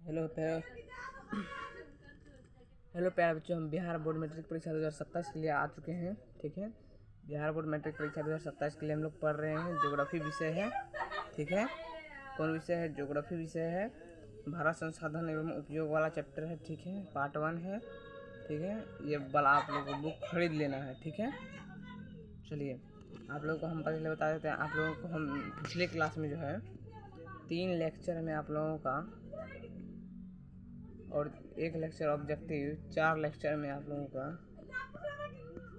Hello प्यारे hello प्यारे बच्चों, हम बिहार बोर्ड मैट्रिक परीक्षा 2027 के लिए आ चुके हैं। ठीक है, बिहार बोर्ड मैट्रिक परीक्षा 2027 के लिए हम लोग पढ़ रहे हैं। ज्योग्राफी विषय है। ठीक है, कौन विषय है? ज्योग्राफी विषय है। भारत संसाधन एवं उपयोग वाला चैप्टर है। ठीक है, पार्ट 1 है। ठीक है, ये वाला आप लोगों को बुक खरीद लेना है। ठीक है, चलिए आप लोगों को हम पहले बता देते हैं। आप लोगों को हम पिछले क्लास में जो है 3 लेक्चर में आप लोगों का और 1 लेक्चर ऑब्जेक्टिव, 4 लेक्चर में आप लोगों का,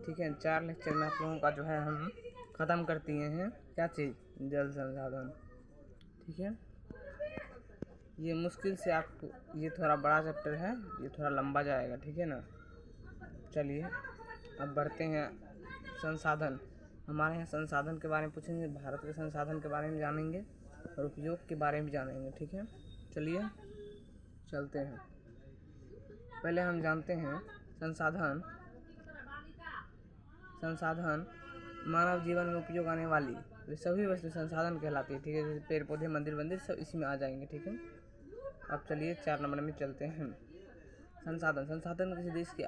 ठीक है, 4 लेक्चर में आप लोगों का जो है हम ख़त्म कर दिए हैं। क्या चीज़? जल संसाधन। ठीक है, ये मुश्किल से आपको, ये थोड़ा बड़ा चैप्टर है, ये थोड़ा लंबा जाएगा। ठीक है ना। चलिए अब बढ़ते हैं। संसाधन, हमारे यहाँ संसाधन के बारे में पूछेंगे, भारत के संसाधन के बारे में जानेंगे और उपयोग के बारे में जानेंगे। ठीक है, चलिए चलते हैं। पहले हम जानते हैं संसाधन। संसाधन मानव जीवन में उपयोग आने वाली वे सभी वस्तु संसाधन कहलाती है। ठीक है, जैसे पेड़ पौधे, मंदिर वंदिर सब इसमें आ जाएंगे। ठीक है, अब चलिए 4 नंबर में चलते हैं। संसाधन, संसाधन किसी देश की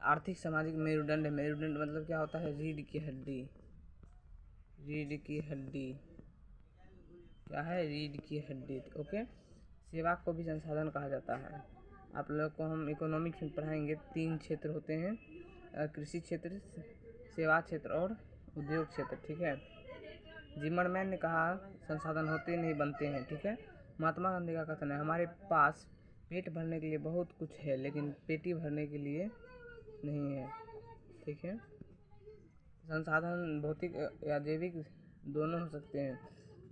आर्थिक सामाजिक मेरुदंड है। मेरुदंड मतलब क्या होता है? रीढ़ की हड्डी। रीढ़ की हड्डी क्या है? रीढ़ की हड्डी। ओके, सेवा को भी संसाधन कहा जाता है। आप लोग को हम इकोनॉमिक्स में पढ़ाएंगे। 3 क्षेत्र होते हैं, कृषि क्षेत्र, सेवा क्षेत्र और उद्योग क्षेत्र। ठीक है, जिमरमैन ने कहा संसाधन होते नहीं बनते हैं। ठीक है, महात्मा गांधी का कथन है, हमारे पास पेट भरने के लिए बहुत कुछ है लेकिन पेटी भरने के लिए नहीं है। ठीक है, संसाधन भौतिक या जैविक दोनों हो सकते हैं।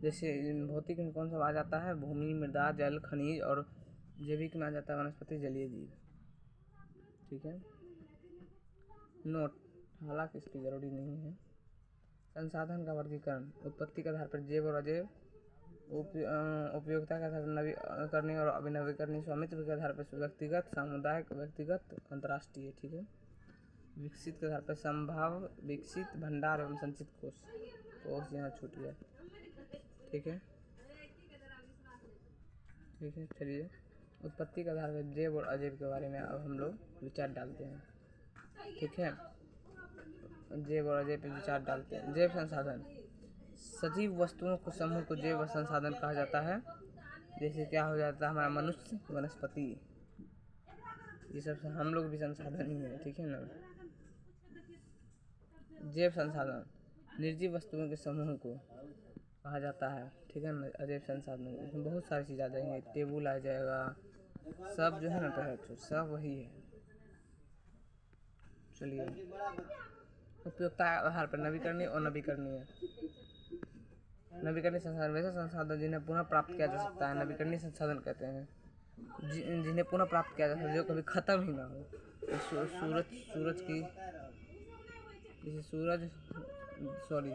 जैसे भौतिक में कौन सा आ जाता है? भूमि, मृदा, जल, खनिज, और जैविक में आ जाता है वनस्पति, जलीय जीव। ठीक है, नोट, हालांकि इसकी जरूरी नहीं है। संसाधन का वर्गीकरण, उत्पत्ति के आधार पर जैव और अजैव, उपयोगिता के आधार पर नवीकरणीय और अभिनवीकरणीय, स्वामित्व के आधार पर व्यक्तिगत, सामुदायिक, व्यक्तिगत, अंतर्राष्ट्रीय। ठीक है, विकसित के आधार पर संभाव, विकसित, भंडार एवं संचित कोष। कोष यहाँ छूट गया। ठीक है, ठीक है, चलिए उत्पत्ति के आधार पर जैव और अजैव के बारे में अब हम लोग विचार डालते हैं। ठीक है, जैव और अजैव पे विचार डालते हैं। जैव संसाधन, सजीव वस्तुओं को समूह को जैव संसाधन कहा जाता है। जैसे क्या हो जाता है? हमारा मनुष्य, वनस्पति, ये सब हम लोग भी संसाधन ही है। ठीक है ना। जैव संसाधन, निर्जीव वस्तुओं के समूह को कहा जाता है। ठीक है ना। अजैव संसाधन, इसमें बहुत सारी चीज़ आ जाएंगे, टेबल आ जाएगा, सब जो है ना तो सब वही है। चलिए, उपयोगिता आधार पर नवीकरणीय और नवीकरणीय। नवीकरणीय संसाधन वैसे संसाधन जिन्हें पुनः प्राप्त किया जा सकता है, नवीकरणीय संसाधन कहते हैं। जिन्हें पुनः प्राप्त किया जा सकता है, जो कभी ख़त्म ही ना हो। सूरज की, जैसे सूरज, सॉरी,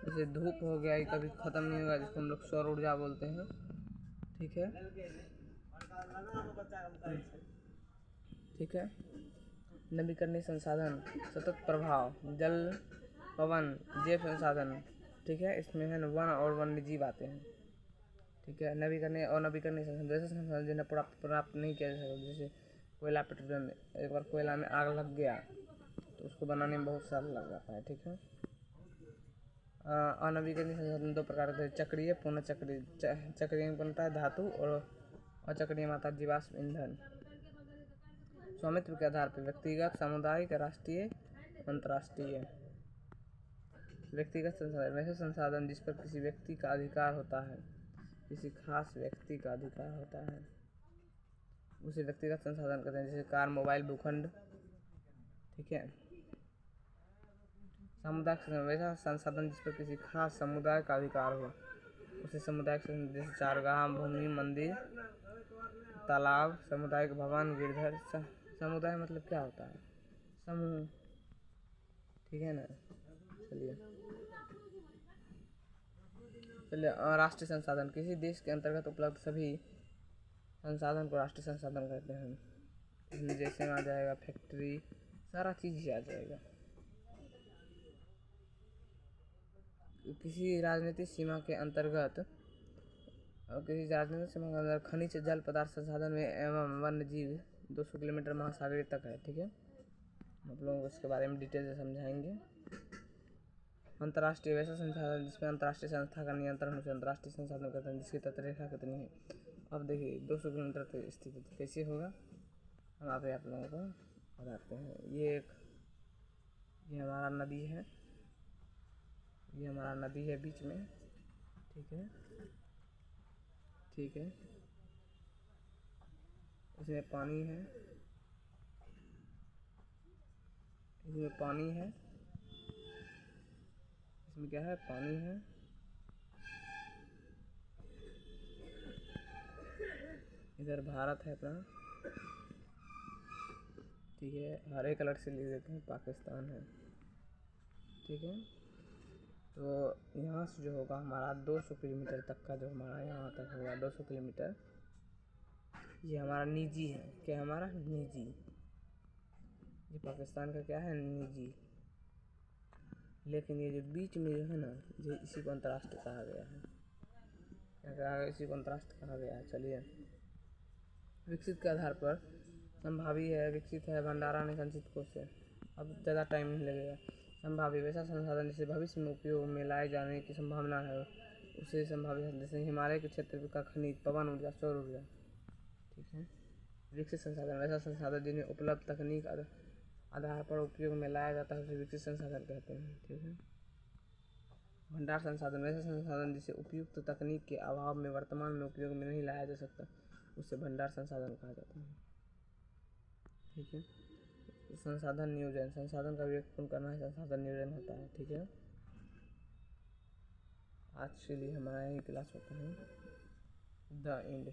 जैसे धूप हो गया, ये कभी ख़त्म नहीं होगा, जिसको हम लोग सौर ऊर्जा बोलते हैं। ठीक है, ठीक है। नवीकरणीय संसाधन, सतत प्रभाव, जल, पवन, जैव संसाधन। ठीक है, इसमें है वन और वन्य जीव आते हैं। ठीक है, नवीकरणीय और नवीकरणीय संसाधन वैसे संसाधन जिन्हें प्राप्त नहीं किया जा सकता। जैसे कोयला, पेट्रोलियम, एक बार कोयला में आग लग गया तो उसको बनाने में बहुत साल लग जाता है। ठीक है, अनवीकरणीय संसाधन 2 प्रकार के, चक्रीय, पुनः चक्रीय। चक्रीय में बनता है धातु और अचक्रीय में आता है जीवाश्म ईंधन। स्वामित्व के आधार पर व्यक्तिगत, सामुदायिक, राष्ट्रीय, अंतर्राष्ट्रीय। व्यक्तिगत संसाधन वैसे संसाधन जिस पर किसी व्यक्ति का अधिकार होता है, किसी खास व्यक्ति का अधिकार होता है, उसे व्यक्तिगत संसाधन कहते हैं। जैसे कार, मोबाइल, भूखंड। ठीक है, सामुदायिक संसाधन वैसा संसाधन जिस पर किसी खास समुदाय का अधिकार हो, उसे सामुदायिक संसाधन। जैसे चारगाह, भूमि, मंदिर, तालाब, सामुदायिक भवन, गिरधर। समुदाय मतलब क्या होता है? समूह। ठीक है ना। चलिए राष्ट्रीय संसाधन, किसी देश के अंतर्गत उपलब्ध सभी संसाधन को राष्ट्रीय संसाधन कहते हैं। जैसे में आ जाएगा फैक्ट्री, सारा चीज़ ही आ जाएगा। किसी राजनीतिक सीमा के अंतर्गत और किसी राजनीतिक सीमा के अंदर खनिज जल पदार्थ संसाधन में एवं वन्य जीव 200 किलोमीटर महासागरीय तक है। ठीक है, आप लोगों को इसके बारे में डिटेल से समझाएंगे। अंतर्राष्ट्रीय वैसा संसाधन जिसमें अंतर्राष्ट्रीय संस्था का नियंत्रण हो, अंतर्राष्ट्रीय संसाधन कहते हैं जिसकी तटरेखा कितनी है। अब देखिए 200 किलोमीटर तक स्थित है, तो कैसे होगा हम आप लोगों को बताते हैं। ये हमारा नदी है, ये हमारा नदी है बीच में। ठीक है, ठीक है, इसमें पानी है, इसमें पानी है, इसमें क्या है, पानी है। इधर भारत है अपना। ठीक है, हरे कलर से ले लेते हैं, पाकिस्तान है। ठीक है, तो यहाँ से जो होगा हमारा 200 किलोमीटर तक का जो हमारा यहाँ तक होगा 200 किलोमीटर, ये हमारा निजी है। क्या हमारा निजी, ये पाकिस्तान का क्या है, निजी। लेकिन ये जो बीच में जो है ना, ये इसी को अंतर्राष्ट्रीय कहा गया है। क्या कहा गया, इसी को अंतर्राष्ट्रीय कहा गया है। चलिए, विकसित के आधार पर संभावी है, विकसित है, भंडारा नहीं संचित कोष है। अब ज़्यादा टाइम नहीं लगेगा। संभावी वैसा संसाधन जिसे भविष्य में उपयोग में लाए जाने की संभावना है, उसे संभावी है। जैसे हिमालय के क्षेत्र का खनिज, पवन ऊर्जा, सौर ऊर्जा। ठीक है, विकसित संसाधन वैसा संसाधन जिन्हें उपलब्ध तकनीक आधार पर उपयोग में लाया जाता है, उसे विकसित संसाधन कहते हैं। ठीक है, भंडार संसाधन वैसा संसाधन जिसे उपयुक्त तकनीक के अभाव में वर्तमान में उपयोग में नहीं लाया जा सकता, उसे भंडार संसाधन कहा जाता है। ठीक है, संसाधन नियोजन, संसाधन का व्यवस्थापन करना है, संसाधन नियोजन होता है। ठीक है, आज के लिए हमारा यही क्लास होता है। The end.